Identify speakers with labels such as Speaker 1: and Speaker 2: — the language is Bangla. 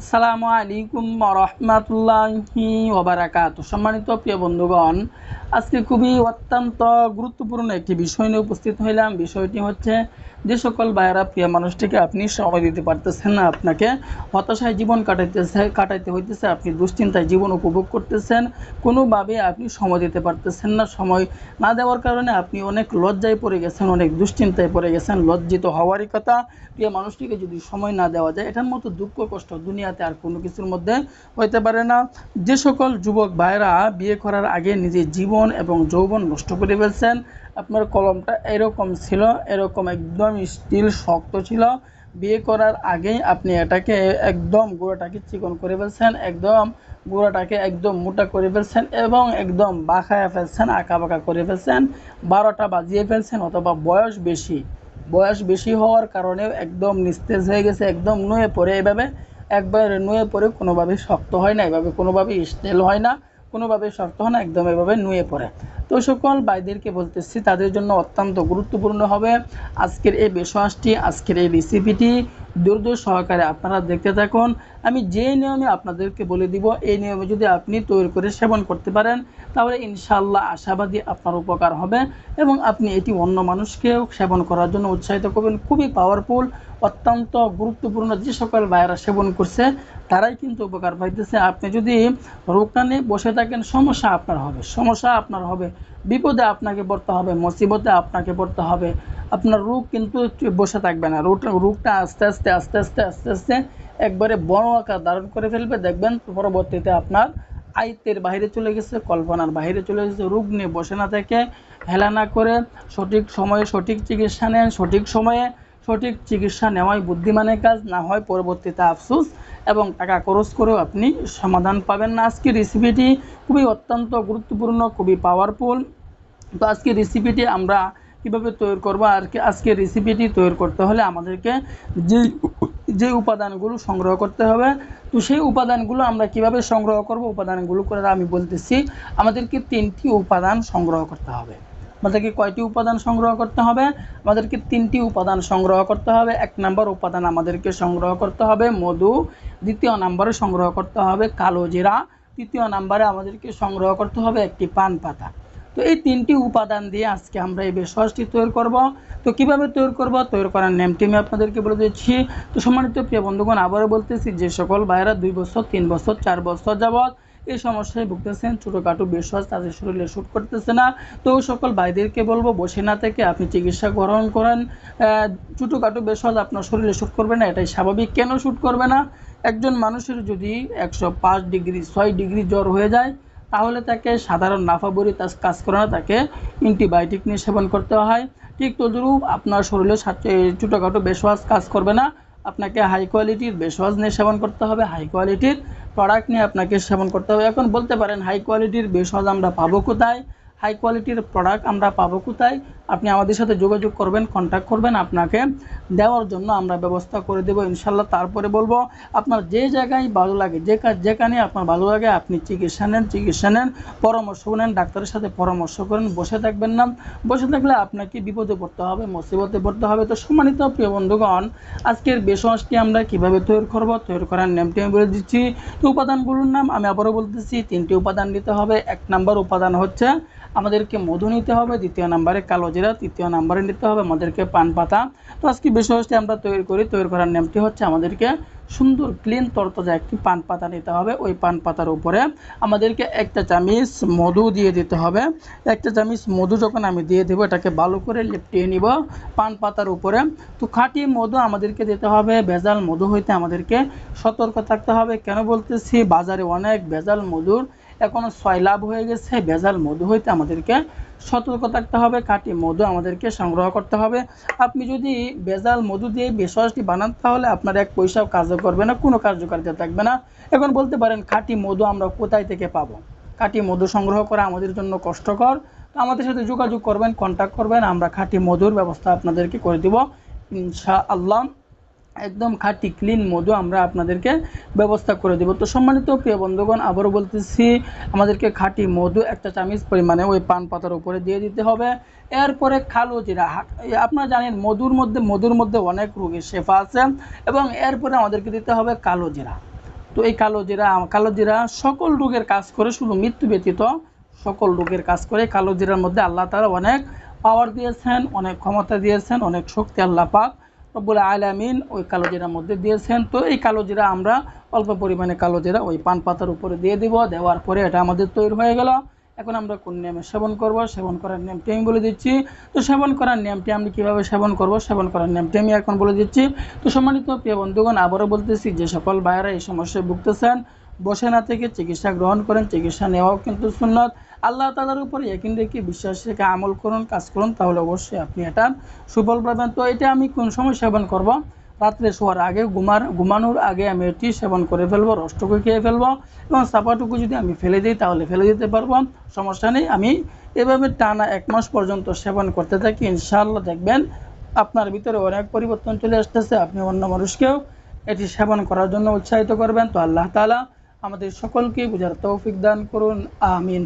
Speaker 1: আসসালামু আলাইকুম রহমতুল্লাহি ওবারাকাতুহু। সম্মানিত প্রিয় বন্ধুগণ, আজকে খুবই অত্যন্ত গুরুত্বপূর্ণ একটি বিষয় নিয়ে উপস্থিত হইলাম। বিষয়টি হচ্ছে, যে সকল ভাইয়েরা প্রিয় মানুষটিকে আপনি সময় দিতে পারতেছেন না, আপনাকে হতাশায় জীবন কাটাইতে হইতেছে, আপনি দুশ্চিন্তায় জীবন উপভোগ করতেছেন, কোনোভাবে আপনি সময় দিতে পারতেছেন না। সময় না দেওয়ার কারণে আপনি অনেক লজ্জায় পড়ে গেছেন, অনেক দুশ্চিন্তায় পড়ে গেছেন। লজ্জিত হওয়ারই কথা। প্রিয় মানুষটিকে যদি সময় না দেওয়া যায়, এটার মতো দুঃখ কষ্ট দুনিয়াতে আর কোনো কিছুর মধ্যে হইতে পারে না। যে সকল যুবক ভাইরা বিয়ে করার আগে নিজের জীবন এবং যৌবন নষ্ট করে ফেলছেন, আপনার কলমটা এরকম ছিল, এরকম একদম স্টিল শক্ত ছিল। বিয়ে করার আগেই আপনি এটাকে একদম গোড়াটাকে চিকন করে ফেলছেন, একদম গোড়াটাকে একদম মোটা করে ফেলছেন এবং একদম বাঁকায়া ফেলছেন, আঁকা বাঁকা করে ফেলছেন, 12টা বাজিয়ে ফেলছেন। অথবা বয়স বেশি হওয়ার কারণে একদম নিস্তেজ হয়ে গেছে, একদম নুয়ে পড়ে, এভাবে একবার নুয়ে পড়ে কোনোভাবে শক্ত হয় না, এভাবে কোনোভাবে স্টেল হয় না, কোনোভাবে শক্ত হয় না, একদম এভাবে নুয়ে পড়ে। তো সকল ভাইদেরকে বলতেছি, তাদের জন্য অত্যন্ত গুরুত্বপূর্ণ হবে আজকের এই বিষয়টি, আজকের এই রেসিপিটি। ধৈর্য সহকারে আপনারা দেখতে থাকুন। আমি যে নিয়মে আপনাদেরকে বলে দিব, এই নিয়মে যদি আপনি তৈরি করে সেবন করতে পারেন, তাহলে ইনশাআল্লাহ আশাবাদী আপনার উপকার হবে এবং আপনি এটি অন্য মানুষকেও সেবন করার জন্য উৎসাহিত করবেন। খুবই পাওয়ারফুল, অত্যন্ত গুরুত্বপূর্ণ। যে সকল ভাইয়েরা সেবন করছে তারাই কিন্তু উপকার পাইতেছে। আপনি যদি রোগটা নিয়ে বসে থাকেন, সমস্যা আপনার হবে, বিপদে আপনাকে পড়তে হবে, মুসিবতে আপনাকে পড়তে হবে। আপনার রোগ কিন্তু বসে থাকবে না, রোগটা আস্তে আস্তে আস্তে আস্তে আস্তে আস্তে একবারে বড় আকার ধারণ করে ফেলবে। দেখবেন পরবর্তীতে আপনার আয়ত্তের বাইরে চলে গেছে, কল্পনার বাইরে চলে গেছে। রোগ নিয়ে বসে না থেকে, হেলা না করে সঠিক সময়ে সঠিক চিকিৎসা নেন। সঠিক সময়ে সঠিক চিকিৎসা নেওয়াই বুদ্ধিমানের কাজ, না হয় পরবর্তীতে আফসোস এবং টাকা খরচ করেও আপনি সমাধান পাবেন না। আজকের রেসিপিটি খুবই অত্যন্ত গুরুত্বপূর্ণ, খুবই পাওয়ারফুল। তো আজকের রেসিপিটি আমরা কীভাবে তৈরি করবো, আর কি আজকের রেসিপিটি তৈরি করতে হলে আমাদেরকে যে যে উপাদানগুলো সংগ্রহ করতে হবে, তো সেই উপাদানগুলো আমরা কিভাবে সংগ্রহ করব, উপাদানগুলো করে আমি বলতেছি। আমাদেরকে 3টি উপাদান সংগ্রহ করতে হবে। আমাদেরকে কয়টি উপাদান সংগ্রহ করতে হবে? আমাদেরকে 3টি উপাদান সংগ্রহ করতে হবে। 1 নম্বর উপাদান আমাদেরকে সংগ্রহ করতে হবে মধু, 2য় নম্বরে সংগ্রহ করতে হবে কালো জিরা, 3য় নম্বরে আমাদেরকে সংগ্রহ করতে হবে একটি পান পাতা। তো এই 3টি উপাদান দিয়ে আজকে আমরা এই ভেষজটি তৈরি করব। তো কিভাবে তৈরি করব, তৈরি করার নিয়মটি আমি আপনাদেরকে বলে দিচ্ছি। তো সম্মানিত প্রিয় বন্ধুগণ, আবারও বলতেছি, যে সকল ভাইয়েরা 2 বছর 3 বছর 4 বছর যাবৎ এই সমস্যায় ভুগতেছেন, ছোটোখাটো ভেষজ তাদের শরীরে শ্যুট করতেছে না, তো সকল ভাইদেরকে বলবো, বসে না থেকে আপনি চিকিৎসা গ্রহণ করেন। ছোটোখাটো ভেষজ আপনার শরীরে শ্যুট করবে না, এটাই স্বাভাবিক। কেন শ্যুট করবে না? একজন মানুষের যদি 105 ডিগ্রি 6 ডিগ্রি জ্বর হয়ে যায়, তাহলে তাকে সাধারণ নাফাবরি কাজ করে না, তাকে অ্যান্টিবায়োটিক নিয়ে সেবন করতে হয়। ঠিক তদ্রূপ আপনার শরীরে ছোটোখাটো ভেষজ কাজ করবে না, আপনাকে হাই কোয়ালিটির ভেষজ নিয়ে সেবন করতে হবে, হাই কোয়ালিটির প্রোডাক্ট নিয়ে আপনাকে সেবন করতে হবে। এখন বলতে পারেন, হাই কোয়ালিটির ভেষজ আমরা পাবো কোথায়, হাই কোয়ালিটির প্রোডাক্ট আমরা পাবো কোথায়? আপনি আমাদের সাথে যোগাযোগ করবেন, কন্ট্যাক্ট করবেন, আপনাকে দেওয়ার জন্য আমরা ব্যবস্থা করে দেবো ইনশাল্লাহ। তারপরে বলবো, আপনার যে জায়গায় ভালো লাগে, যেখানে আপনার ভালো লাগে আপনি চিকিৎসা নেন, পরামর্শ নেন, ডাক্তারের সাথে পরামর্শ করেন। বসে থাকবেন না, বসে থাকলে আপনাকে বিপদে পড়তে হবে, মুসিবতে পড়তে হবে। তো সম্মানিত প্রিয় বন্ধুগণ, আজকের ভেষজটি আমরা কিভাবে তৈরি করব, তৈরি করার নিয়মটি আমি বলে দিচ্ছি। তো উপাদানগুলোর নাম আমি আবারও বলতেছি, 3টি উপাদান নিতে হবে। 1 নম্বর উপাদান হচ্ছে আমাদেরকে মধু নিতে হবে, 2য় নম্বরে কালো জিরা, 3য় নম্বরে নিতে হবে আমাদেরকে পান পাতা। তো আজকে ভেষজটি আমরা তৈরি করার নিয়মটি হচ্ছে, আমাদেরকে সুন্দর ক্লিন তরতাজা একটি পান পাতা নিতে হবে। ওই পান পাতার উপরে আমাদেরকে 1 চামচ মধু দিয়ে দিতে হবে। 1 চামচ মধু যখন আমি দিয়ে দেবো, এটাকে ভালো করে লেপটিয়ে নিব পান পাতার উপরে। তো খাঁটি মধু আমাদেরকে দিতে হবে, ভেজাল মধু হইতে আমাদেরকে সতর্ক থাকতে হবে। কেন বলতেছি, বাজারে অনেক ভেজাল মধুর এখনও লাভ হয়ে গেছে, ভেজাল মধু হইতে আমাদেরকে সতর্ক থাকতে হবে। খাঁটি মধু আমাদেরকে সংগ্রহ করতে হবে। আপনি যদি ভেজাল মধু দিয়ে ভেষজটি বানান, তাহলে আপনার 1 পয়সাও কাজও করবে না, কোনো কার্যকারিতা থাকবে না। এখন বলতে পারেন, খাঁটি মধু আমরা কোথায় থেকে পাবো? খাঁটি মধু সংগ্রহ করা আমাদের জন্য কষ্টকর। তো আমাদের সাথে যোগাযোগ করবেন, কন্ট্যাক্ট করবেন, আমরা খাঁটি মধুর ব্যবস্থা আপনাদেরকে করে দেব ইনশাআল্লাহ। একদম খাঁটি ক্লিন মধু আমরা আপনাদেরকে ব্যবস্থা করে দেব। তো সম্মানিত প্রিয় বন্ধুগণ, আবারও বলতেছি, আমাদেরকে খাঁটি মধু 1 চামচ পরিমাণে ওই পান পাতার উপরে দিয়ে দিতে হবে। এরপরে কালো জিরা, আপনারা জানেন মধুর মধ্যে অনেক রোগের শেফা আছে, এবং এরপরে আমাদেরকে দিতে হবে কালো জিরা। তো এই কালো জিরা সকল রোগের কাজ করে, শুধু মৃত্যু ব্যতীত সকল রোগের কাজ করে। কালো জিরার মধ্যে আল্লাহ তাআলা অনেক পাওয়ার দিয়েছেন, অনেক ক্ষমতা দিয়েছেন, অনেক শক্তি আল্লাহ পাক রব্বুল আলামিন ওই কালো জিরার মধ্যে দিয়েছেন। তো এই কালো জিরা আমরা অল্প পরিমাণে কালো জিরা ওই পান পাতার উপরে দিয়ে দিব। দেওয়ার পরে এটা আমাদের তৈরি হয়ে গেল। এখন আমরা কোন নিয়মে সেবন করব, সেবন করার নিয়মটি আমি বলে দিচ্ছি। তো সেবন করার নিয়মটি আমি কীভাবে সেবন করব, সেবন করার নিয়মটি আমি এখন বলে দিচ্ছি। তো সম্মানিত প্রিয় বন্ধুগণ, আবারও বলতেছি, যে সকল ভাইয়েরা এই সমস্যায় ভুগতেছেন, বসে না থেকে চিকিৎসা গ্রহণ করেন। চিকিৎসা নেওয়াও কিন্তু সুন্নত। আল্লাহ তাআলার উপরে ইয়াকিন রেখে, বিশ্বাস রেখে আমল করুন, কাজ করুন, তাহলে অবশ্যই আপনি এটার সুফল পাবেন। তো এটা আমি কোন সময় সেবন করব? রাত্রে শোয়ার আগে, ঘুমানোর আগে আমি এটি সেবন করে ফেলবো, রসটুকু খেয়ে ফেলবো, এবং চাপাটুকু যদি আমি ফেলে দিই তাহলে ফেলে দিতে পারবো, সমস্যা নেই। আমি এভাবে টানা 1 মাস পর্যন্ত সেবন করতে থাকি, ইনশাআল্লাহ দেখবেন আপনার ভিতরে অনেক পরিবর্তন চলে আসতেছে। আপনি অন্য মানুষকেও এটি সেবন করার জন্য উৎসাহিত করবেন। তো আল্লাহ তাআলা আমাদের সকলকে বুঝার তৌফিক দান করুন, আমিন।